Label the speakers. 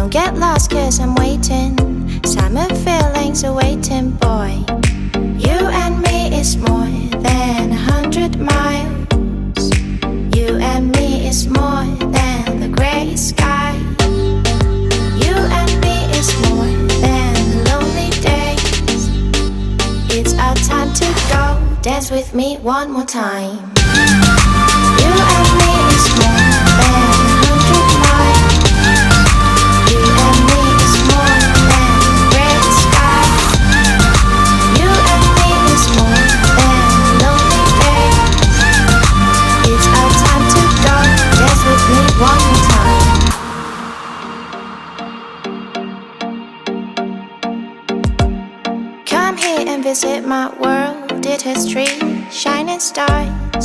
Speaker 1: Don't get lost cause I'm waiting. Summer feelings are waiting, boy. You and me is more than 100 miles. You and me is more than the grey sky. You and me is more than the lonely days. It's our time to go. Dance with me one more time. You and me is more than 100 miles. You and me is more than gray sky. You and me is more than lonely days. It's our time to go. Dance with me one more time. Come here and visit my world. It has trees, shining stars.